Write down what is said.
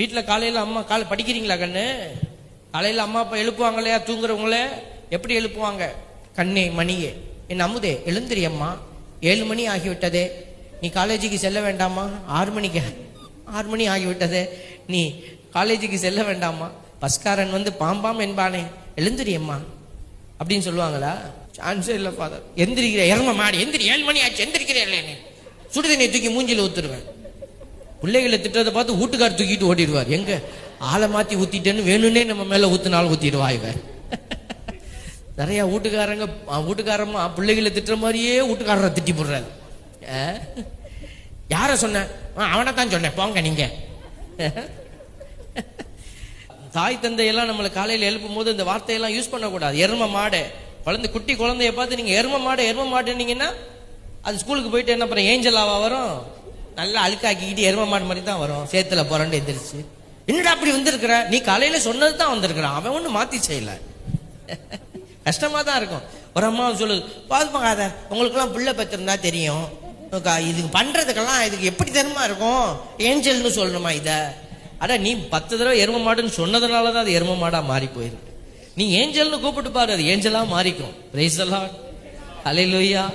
வீட்டில் காலையில் அம்மா படிக்கிறீங்களா கண்ணு? காலையில் அம்மா அப்பா எழுப்புவாங்க இல்லையா தூங்குறவங்கள? எப்படி எழுப்புவாங்க? கண்ணே மணியே என் அமுதே எழுந்திரியம்மா, 7 மணி ஆகிவிட்டதே, நீ காலேஜுக்கு செல்ல வேண்டாமா? 6 மணி ஆகிவிட்டதே, நீ காலேஜுக்கு செல்ல வேண்டாமா? பஸ்காரன் வந்து பாம்பாம் என்பானே, எழுந்திரியம்மா அப்படின்னு சொல்லுவாங்களா? சான்ஸே இல்லை ஃபாதர். எந்திரிக்கிற இறம மாடி, எந்திரி, 7 மணி ஆச்சு, எந்திரிக்கிறேன் இல்லைன்னு சுடுதண்ணியை தூக்கி மூஞ்சில ஊத்துருவேன். பிள்ளைகளை திட்டத்தை பார்த்து வீட்டுக்கார் தூக்கிட்டு ஓடிடுவார். எங்க ஆளை மாத்தி ஊத்திட்டேன்னு வேணும்னே நம்ம மேல ஊத்தினாலும் ஊத்திடுவா இவன். நிறைய வீட்டுக்காரம்மா பிள்ளைகளை திட்டுற மாதிரியே வீட்டுக்காரரை திட்டி போடுறாரு. யார சொன்ன? அவனை தான் சொன்னேன், போங்க நீங்க. தாய் தந்தையெல்லாம் நம்மளை காலையில் எழுப்பும் போது இந்த வார்த்தையெல்லாம் யூஸ் பண்ணக்கூடாது. எரும மாடு, குட்டி குழந்தைய பார்த்து நீங்க எரும மாடுன்னீங்கன்னா அது ஸ்கூலுக்கு போயிட்டு என்ன பண்ண ஏஞ்சலாவா வரும்? நல்லா அழுக்காக்கிக்கிட்டு எரும மாடு மாதிரி தான் வரும். சேத்துல புரண்டு எந்திரிச்சு, என்னடா அப்படி வந்திருக்கிற? நீ காலையில சொன்னது தான் வந்திருக்கிறான், அவன் ஒண்ணு மாத்தி செய்யல. கஷ்டமா தான் இருக்கும். ஒரு அம்மா சொல்லுது, பாதுமாகாத, உங்களுக்கு எல்லாம் பிள்ளை பெற்றிருந்தா தெரியும், இதுக்கு பண்றதுக்கெல்லாம் இதுக்கு எப்படி தெரியுமா இருக்கும், ஏஞ்சல்னு சொல்லணுமா இத? அட நீ 10 தடவை எரும மாடுன்னு சொன்னதுனாலதான் அது எரும மாடா மாறி போயிருக்கு. நீ ஏஞ்சல்னு கூப்பிட்டு பாரு, அது ஏஞ்சலா மாறிக்கும். Praise the Lord, hallelujah.